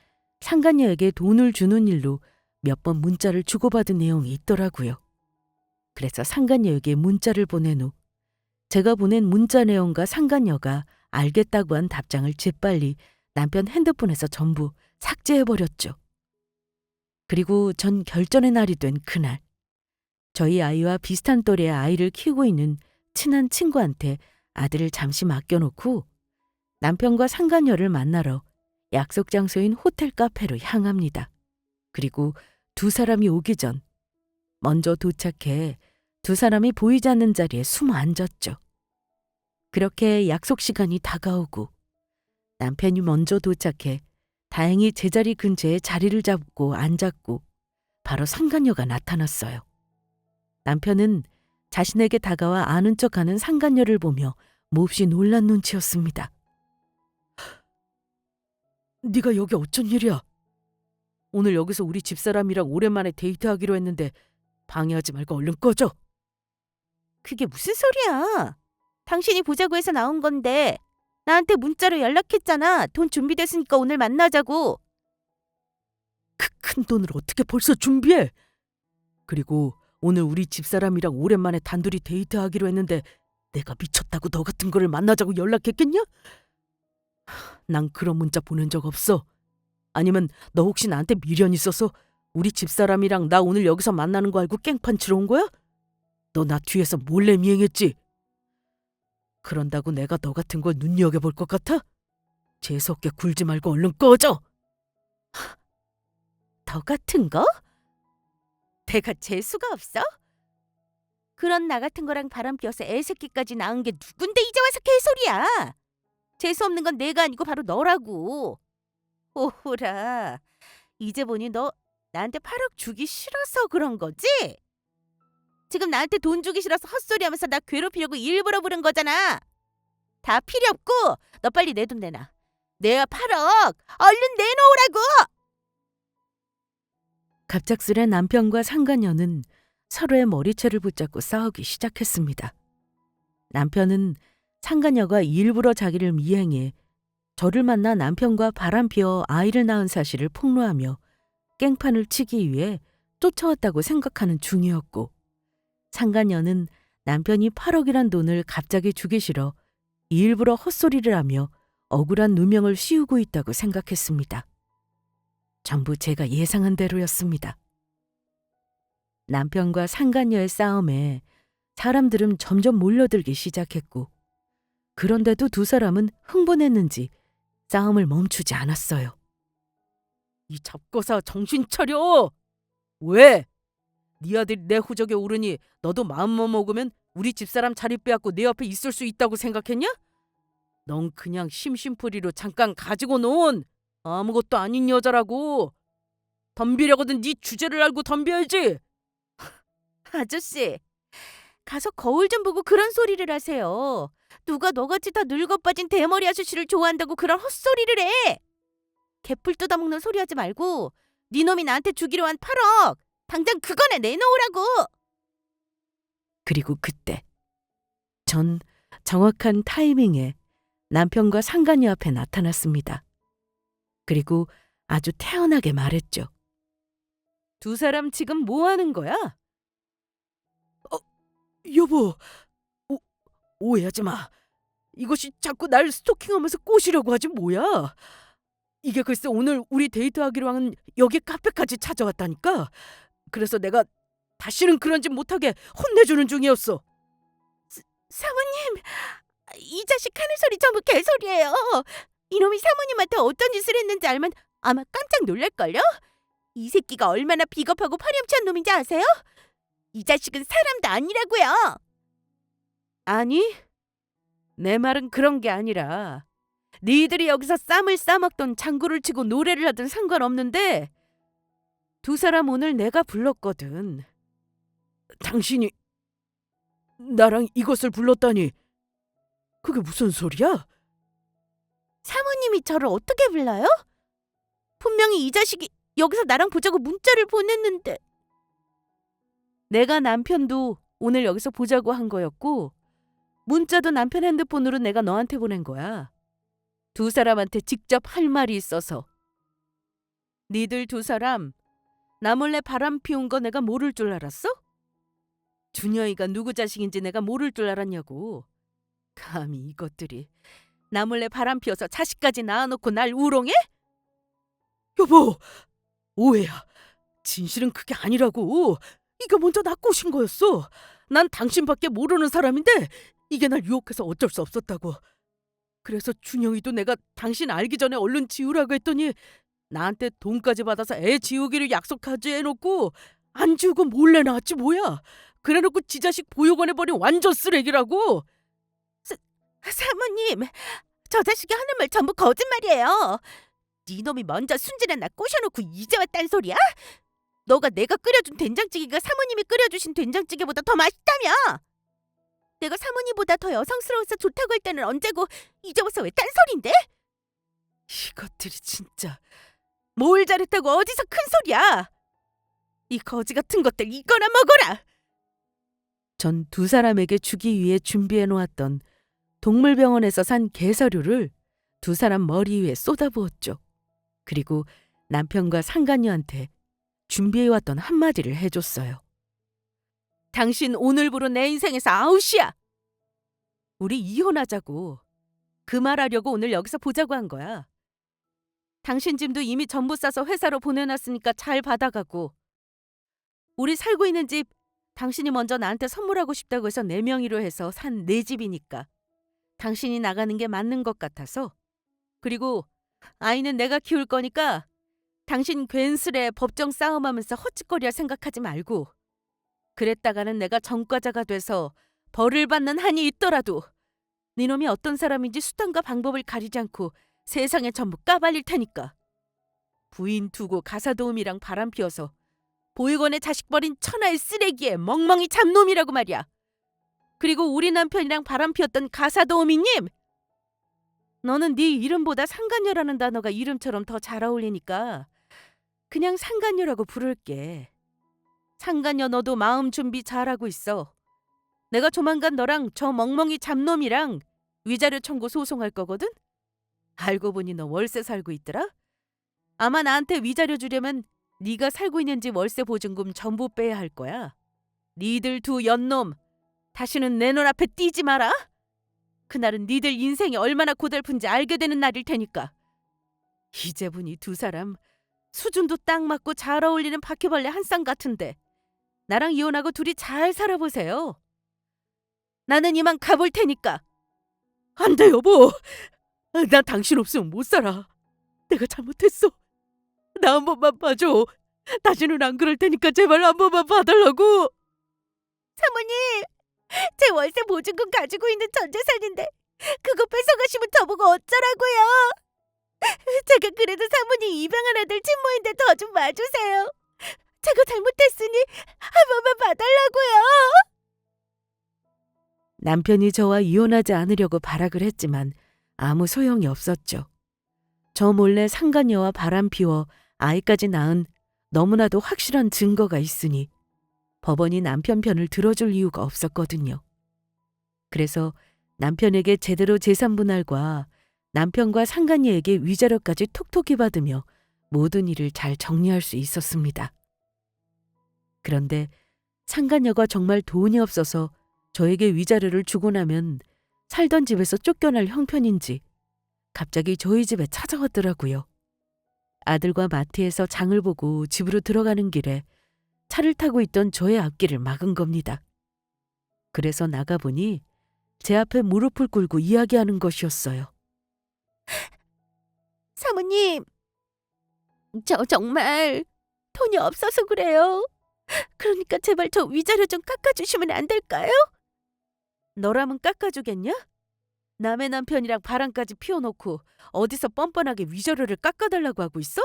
상간녀에게 돈을 주는 일로 몇 번 문자를 주고받은 내용이 있더라고요. 그래서 상간녀에게 문자를 보낸 후 제가 보낸 문자 내용과 상간녀가 알겠다고 한 답장을 재빨리 남편 핸드폰에서 전부 삭제해버렸죠. 그리고 전 결전의 날이 된 그날, 저희 아이와 비슷한 또래의 아이를 키우고 있는 친한 친구한테 아들을 잠시 맡겨놓고 남편과 상간녀를 만나러 약속 장소인 호텔 카페로 향합니다. 그리고 두 사람이 오기 전 먼저 도착해 두 사람이 보이지 않는 자리에 숨어 앉았죠. 그렇게 약속 시간이 다가오고 남편이 먼저 도착해 다행히 제자리 근처에 자리를 잡고 앉았고 바로 상간녀가 나타났어요. 남편은 자신에게 다가와 아는 척하는 상간녀를 보며 몹시 놀란 눈치였습니다. 네가 여기 어쩐 일이야? 오늘 여기서 우리 집사람이랑 오랜만에 데이트하기로 했는데 방해하지 말고 얼른 꺼져. 그게 무슨 소리야? 당신이 보자고 해서 나온 건데 나한테 문자로 연락했잖아. 돈 준비됐으니까 오늘 만나자고. 그 큰 돈을 어떻게 벌써 준비해? 그리고 오늘 우리 집사람이랑 오랜만에 단둘이 데이트하기로 했는데 내가 미쳤다고 너 같은 거를 만나자고 연락했겠냐? 난 그런 문자 보낸 적 없어. 아니면 너 혹시 나한테 미련 있어서 우리 집사람이랑 나 오늘 여기서 만나는 거 알고 깽판 치러 온 거야? 너 나 뒤에서 몰래 미행했지? 그런다고 내가 너 같은 걸 눈여겨볼 것 같아? 재수없게 굴지 말고 얼른 꺼져! 너 같은 거? 내가 재수가 없어? 그런 나 같은 거랑 바람 피워서 애새끼까지 낳은 게 누군데 이제 와서 개소리야. 재수 없는 건 내가 아니고 바로 너라고. 오호라. 이제 보니 너 나한테 8억 주기 싫어서 그런 거지? 지금 나한테 돈 주기 싫어서 헛소리하면서 나 괴롭히려고 일부러 부른 거잖아. 다 필요 없고 너 빨리 내 돈 내놔. 내가 8억 얼른 내놓으라고. 갑작스레 남편과 상간녀는 서로의 머리채를 붙잡고 싸우기 시작했습니다. 남편은 상간녀가 일부러 자기를 미행해 저를 만나 남편과 바람피워 아이를 낳은 사실을 폭로하며 깽판을 치기 위해 쫓아왔다고 생각하는 중이었고, 상간녀는 남편이 8억이란 돈을 갑자기 주기 싫어 일부러 헛소리를 하며 억울한 누명을 씌우고 있다고 생각했습니다. 전부 제가 예상한 대로였습니다. 남편과 상간녀의 싸움에 사람들은 점점 몰려들기 시작했고, 그런데도 두 사람은 흥분했는지 싸움을 멈추지 않았어요. 이 잡거사 정신 차려! 왜? 네 아들이 내 호적에 오르니 너도 마음만 먹으면 우리 집사람 자리 빼앗고 내 옆에 있을 수 있다고 생각했냐? 넌 그냥 심심풀이로 잠깐 가지고 논 아무것도 아닌 여자라고. 덤비려거든 네 주제를 알고 덤벼야지. 아저씨, 가서 거울 좀 보고 그런 소리를 하세요. 누가 너같이 다 늙어 빠진 대머리 아저씨를 좋아한다고 그런 헛소리를 해. 개풀 뜯어먹는 소리 하지 말고 네 놈이 나한테 주기로 한 8억 당장 그거나 내놓으라고. 그리고 그때 전 정확한 타이밍에 남편과 상간녀 앞에 나타났습니다. 그리고 아주 태연하게 말했죠. 두 사람 지금 뭐 하는 거야? 여보, 오해하지 마. 이것이 자꾸 날 스토킹하면서 꼬시려고 하지 뭐야. 이게 글쎄 오늘 우리 데이트하기로 한 여기 카페까지 찾아왔다니까. 그래서 내가 다시는 그런 짓 못하게 혼내주는 중이었어. 사모님, 이 자식 하는 소리 전부 개소리예요. 이놈이 사모님한테 어떤 짓을 했는지 알면 아마 깜짝 놀랄걸요? 이 새끼가 얼마나 비겁하고 파렴치한 놈인지 아세요? 이 자식은 사람도 아니라고요. 아니, 내 말은 그런 게 아니라 니들이 여기서 쌈을 싸먹던 장구를 치고 노래를 하든 상관없는데 두 사람 오늘 내가 불렀거든. 당신이 나랑 이것을 불렀다니 그게 무슨 소리야? 사모님이 저를 어떻게 불러요? 분명히 이 자식이 여기서 나랑 보자고 문자를 보냈는데. 내가 남편도 오늘 여기서 보자고 한 거였고 문자도 남편 핸드폰으로 내가 너한테 보낸 거야. 두 사람한테 직접 할 말이 있어서. 니들 두 사람 나 몰래 바람 피운 거 내가 모를 줄 알았어? 준여이가 누구 자식인지 내가 모를 줄 알았냐고. 감히 이것들이 나 몰래 바람 피워서 자식까지 낳아놓고 날 우롱해? 여보, 오해야. 진실은 그게 아니라고. 이게 먼저 나 꼬신 거였어. 난 당신밖에 모르는 사람인데 이게 날 유혹해서 어쩔 수 없었다고. 그래서 준영이도 내가 당신 알기 전에 얼른 지우라고 했더니 나한테 돈까지 받아서 애 지우기를 약속하지 해놓고 안 지우고 몰래 나왔지 뭐야. 그래놓고 지 자식 보육원에 버린 완전 쓰레기라고. 사모님, 저 자식이 하는 말 전부 거짓말이에요. 네 놈이 먼저 순진한 나 꼬셔놓고 이제 왔단 소리야? 너가 내가 끓여준 된장찌개가 사모님이 끓여주신 된장찌개보다 더 맛있다며? 내가 사모님보다 더 여성스러워서 좋다고 할 때는 언제고 이제 와서 왜 딴소린데? 이것들이 진짜 뭘 잘했다고 어디서 큰 소리야. 이 거지 같은 것들 이거나 먹어라. 전 두 사람에게 주기 위해 준비해 놓았던 동물병원에서 산 게사료를 두 사람 머리 위에 쏟아부었죠. 그리고 남편과 상간녀한테 준비해왔던 한마디를 해줬어요. 당신 오늘부로 내 인생에서 아웃이야. 우리 이혼하자고. 그 말하려고 오늘 여기서 보자고 한 거야. 당신 짐도 이미 전부 싸서 회사로 보내놨으니까 잘 받아가고. 우리 살고 있는 집 당신이 먼저 나한테 선물하고 싶다고 해서 내 명의로 해서 산 내 집이니까 당신이 나가는 게 맞는 것 같아서. 그리고 아이는 내가 키울 거니까 당신 괜스레 법정 싸움하면서 헛짓거리할 생각하지 말고. 그랬다가는 내가 전과자가 돼서 벌을 받는 한이 있더라도 네 놈이 어떤 사람인지 수단과 방법을 가리지 않고 세상에 전부 까발릴 테니까. 부인 두고 가사도우미랑 바람 피워서 보육원에 자식 버린 천하의 쓰레기에 멍멍이 잡놈이라고 말이야. 그리고 우리 남편이랑 바람 피웠던 가사도우미님, 너는 네 이름보다 상간녀라는 단어가 이름처럼 더 잘 어울리니까 그냥 상간녀라고 부를게. 상간녀 너도 마음 준비 잘하고 있어. 내가 조만간 너랑 저 멍멍이 잡놈이랑 위자료 청구 소송할 거거든? 알고 보니 너 월세 살고 있더라? 아마 나한테 위자료 주려면 네가 살고 있는 집 월세 보증금 전부 빼야 할 거야. 니들 두 연놈, 다시는 내 눈앞에 띄지 마라. 그날은 니들 인생이 얼마나 고달픈지 알게 되는 날일 테니까. 이제 보니 두 사람 수준도 딱 맞고 잘 어울리는 바퀴벌레 한 쌍 같은데 나랑 이혼하고 둘이 잘 살아보세요. 나는 이만 가볼 테니까. 안 돼, 여보. 나 당신 없으면 못 살아. 내가 잘못했어. 나 한 번만 봐줘. 다시는 안 그럴 테니까 제발 한 번만 봐달라고. 사모님, 제 월세 보증금 가지고 있는 전 재산인데 그거 뺏어가시면 저보고 어쩌라고요. 제가 그래도 사모님 입양한 아들 친모인데 더 좀 봐주세요. 제가 잘못했으니 한 번만 봐달라고요. 남편이 저와 이혼하지 않으려고 발악을 했지만 아무 소용이 없었죠. 저 몰래 상간녀와 바람 피워 아이까지 낳은 너무나도 확실한 증거가 있으니 법원이 남편 편을 들어줄 이유가 없었거든요. 그래서 남편에게 제대로 재산 분할과 남편과 상간녀에게 위자료까지 톡톡히 받으며 모든 일을 잘 정리할 수 있었습니다. 그런데 상간녀가 정말 돈이 없어서 저에게 위자료를 주고 나면 살던 집에서 쫓겨날 형편인지 갑자기 저희 집에 찾아왔더라고요. 아들과 마트에서 장을 보고 집으로 들어가는 길에 차를 타고 있던 저의 앞길을 막은 겁니다. 그래서 나가보니 제 앞에 무릎을 꿇고 이야기하는 것이었어요. 사모님, 저 정말 돈이 없어서 그래요. 그러니까 제발 저 위자료 좀 깎아주시면 안 될까요? 너라면 깎아주겠냐? 남의 남편이랑 바람까지 피워놓고 어디서 뻔뻔하게 위자료를 깎아달라고 하고 있어?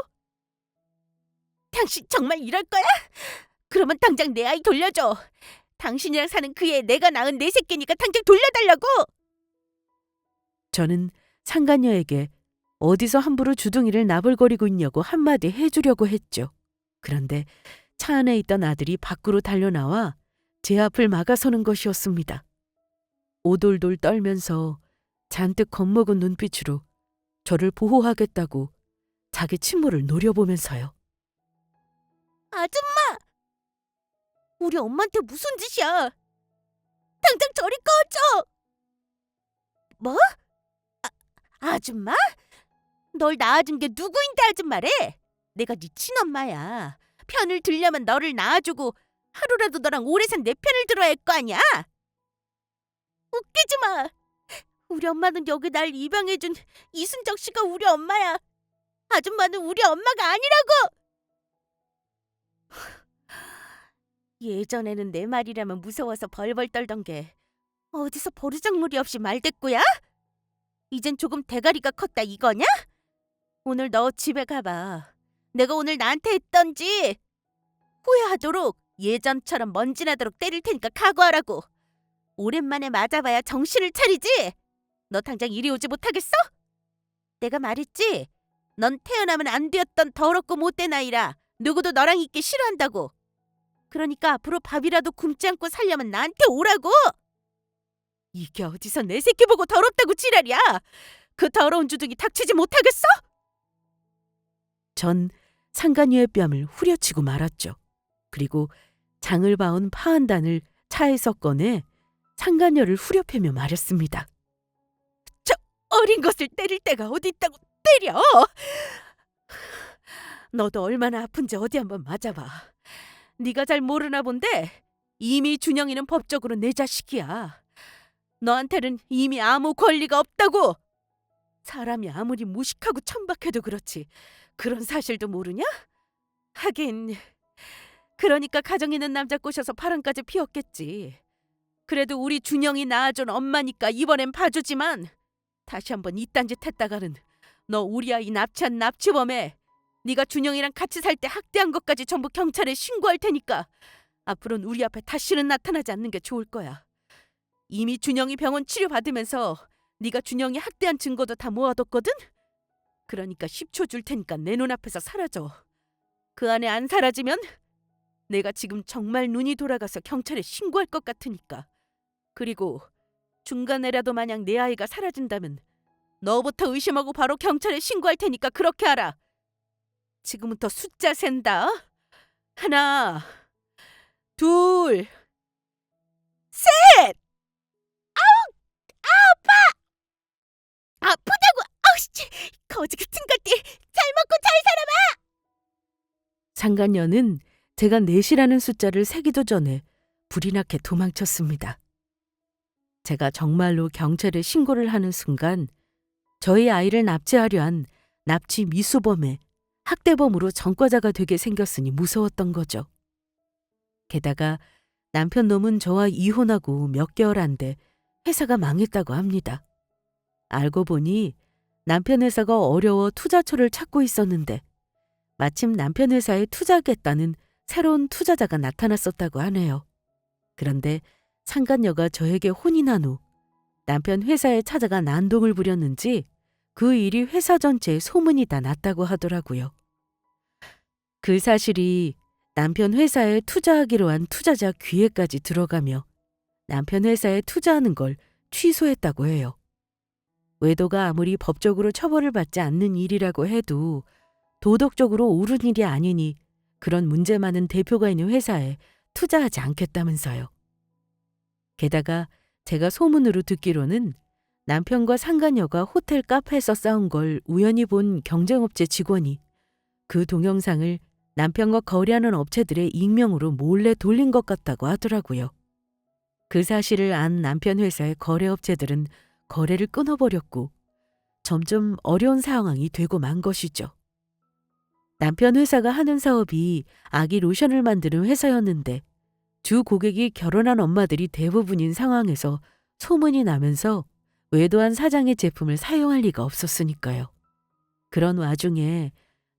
당신 정말 이럴 거야? 그러면 당장 내 아이 돌려줘. 당신이랑 사는 그 애 내가 낳은 내 새끼니까 당장 돌려달라고. 저는 상간녀에게 어디서 함부로 주둥이를 나불거리고 있냐고 한마디 해주려고 했죠. 그런데 차 안에 있던 아들이 밖으로 달려나와 제 앞을 막아서는 것이었습니다. 오돌돌 떨면서 잔뜩 겁먹은 눈빛으로 저를 보호하겠다고 자기 친모를 노려보면서요. 아줌마! 우리 엄마한테 무슨 짓이야? 당장 저리 꺼져! 뭐? 아줌마? 널 낳아준 게 누구인데 아줌마래? 내가 네 친엄마야. 편을 들려면 너를 낳아주고 하루라도 너랑 오래 산 내 편을 들어야 할 거 아니야? 웃기지 마! 우리 엄마는 여기 날 입양해준 이순정 씨가 우리 엄마야. 아줌마는 우리 엄마가 아니라고! 예전에는 내 말이라면 무서워서 벌벌 떨던 게 어디서 버르장머리 없이 말대꾸야? 이젠 조금 대가리가 컸다 이거냐? 오늘 너 집에 가봐. 내가 오늘 나한테 했던지 후회하도록 예전처럼 먼지나도록 때릴 테니까 각오하라고. 오랜만에 맞아봐야 정신을 차리지? 너 당장 이리 오지 못하겠어? 내가 말했지? 넌 태어나면 안 되었던 더럽고 못된 아이라 누구도 너랑 있기 싫어한다고. 그러니까 앞으로 밥이라도 굶지 않고 살려면 나한테 오라고. 이게 어디서 내 새끼 보고 더럽다고 지랄이야. 그 더러운 주둥이 닥치지 못하겠어? 전 상간녀의 뺨을 후려치고 말았죠. 그리고 장을 봐온 파 한 단을 차에서 꺼내 상간녀를 후려패며 말했습니다. 저 어린 것을 때릴 때가 어디 있다고 때려! 너도 얼마나 아픈지 어디 한번 맞아봐. 네가 잘 모르나 본데 이미 준영이는 법적으로 내 자식이야. 너한테는 이미 아무 권리가 없다고. 사람이 아무리 무식하고 천박해도 그렇지 그런 사실도 모르냐? 하긴 그러니까 가정 있는 남자 꼬셔서 바람까지 피웠겠지. 그래도 우리 준영이 낳아준 엄마니까 이번엔 봐주지만 다시 한번 이딴 짓 했다가는 너 우리 아이 납치한 납치범에 네가 준영이랑 같이 살 때 학대한 것까지 전부 경찰에 신고할 테니까 앞으로는 우리 앞에 다시는 나타나지 않는 게 좋을 거야. 이미 준영이 병원 치료받으면서 네가 준영이 학대한 증거도 다 모아뒀거든? 그러니까 10초 줄 테니까 내 눈앞에서 사라져. 그 안에 안 사라지면 내가 지금 정말 눈이 돌아가서 경찰에 신고할 것 같으니까. 그리고 중간에라도 만약 내 아이가 사라진다면 너부터 의심하고 바로 경찰에 신고할 테니까 그렇게 하라. 지금부터 숫자 센다. 하나, 둘, 셋! 아프다고! 아우씨! 거지 같은 것들! 잘 먹고 잘 살아! 상간녀는 제가 넷이라는 숫자를 세기도 전에 불이 나게 도망쳤습니다. 제가 정말로 경찰에 신고를 하는 순간 저희 아이를 납치하려 한 납치 미수범의 학대범으로 전과자가 되게 생겼으니 무서웠던 거죠. 게다가 남편 놈은 저와 이혼하고 몇 개월 안 돼 회사가 망했다고 합니다. 알고 보니 남편 회사가 어려워 투자처를 찾고 있었는데 마침 남편 회사에 투자하겠다는 새로운 투자자가 나타났었다고 하네요. 그런데 상간녀가 저에게 혼이 난 후 남편 회사에 찾아가 난동을 부렸는지 그 일이 회사 전체에 소문이 다 났다고 하더라고요. 그 사실이 남편 회사에 투자하기로 한 투자자 귀에까지 들어가며 남편 회사에 투자하는 걸 취소했다고 해요. 외도가 아무리 법적으로 처벌을 받지 않는 일이라고 해도 도덕적으로 옳은 일이 아니니 그런 문제 많은 대표가 있는 회사에 투자하지 않겠다면서요. 게다가 제가 소문으로 듣기로는 남편과 상간녀가 호텔 카페에서 싸운 걸 우연히 본 경쟁업체 직원이 그 동영상을 남편과 거래하는 업체들의 익명으로 몰래 돌린 것 같다고 하더라고요. 그 사실을 안 남편 회사의 거래업체들은 거래를 끊어버렸고 점점 어려운 상황이 되고 만 것이죠. 남편 회사가 하는 사업이 아기 로션을 만드는 회사였는데 주 고객이 결혼한 엄마들이 대부분인 상황에서 소문이 나면서 외도한 사장의 제품을 사용할 리가 없었으니까요. 그런 와중에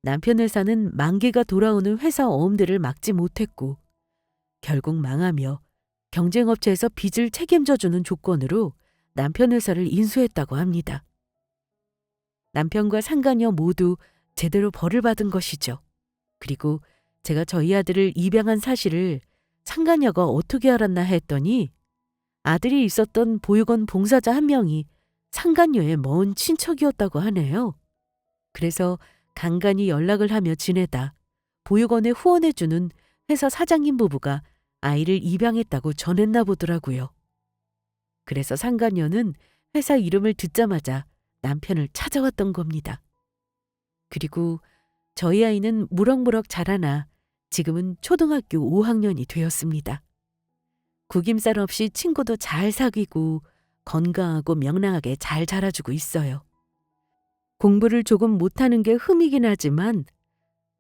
남편 회사는 만기가 돌아오는 회사 어음들을 막지 못했고 결국 망하며 경쟁업체에서 빚을 책임져주는 조건으로 남편 회사를 인수했다고 합니다. 남편과 상간녀 모두 제대로 벌을 받은 것이죠. 그리고 제가 저희 아들을 입양한 사실을 상간녀가 어떻게 알았나 했더니 아들이 있었던 보육원 봉사자 한 명이 상간녀의 먼 친척이었다고 하네요. 그래서 간간히 연락을 하며 지내다 보육원에 후원해주는 회사 사장님 부부가 아이를 입양했다고 전했나 보더라고요. 그래서 상간녀는 회사 이름을 듣자마자 남편을 찾아왔던 겁니다. 그리고 저희 아이는 무럭무럭 자라나 지금은 초등학교 5학년이 되었습니다. 구김살 없이 친구도 잘 사귀고 건강하고 명랑하게 잘 자라주고 있어요. 공부를 조금 못하는 게 흠이긴 하지만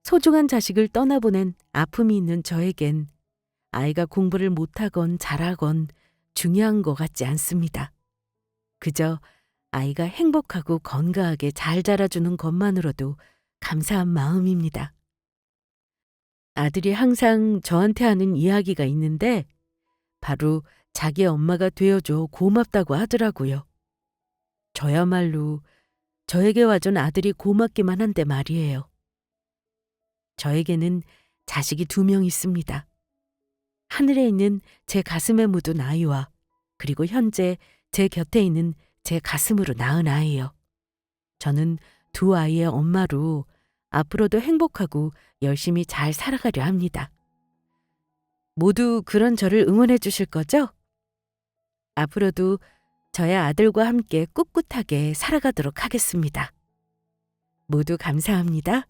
소중한 자식을 떠나보낸 아픔이 있는 저에겐 아이가 공부를 못하건 잘하건 중요한 것 같지 않습니다. 그저 아이가 행복하고 건강하게 잘 자라주는 것만으로도 감사한 마음입니다. 아들이 항상 저한테 하는 이야기가 있는데 바로 자기 엄마가 되어줘 고맙다고 하더라고요. 저야말로 저에게 와준 아들이 고맙기만 한데 말이에요. 저에게는 자식이 2명 있습니다. 하늘에 있는 제 가슴에 묻은 아이와 그리고 현재 제 곁에 있는 제 가슴으로 낳은 아이요. 저는 2 아이의 엄마로 앞으로도 행복하고 열심히 잘 살아가려 합니다. 모두 그런 저를 응원해 주실 거죠? 앞으로도 저의 아들과 함께 꿋꿋하게 살아가도록 하겠습니다. 모두 감사합니다.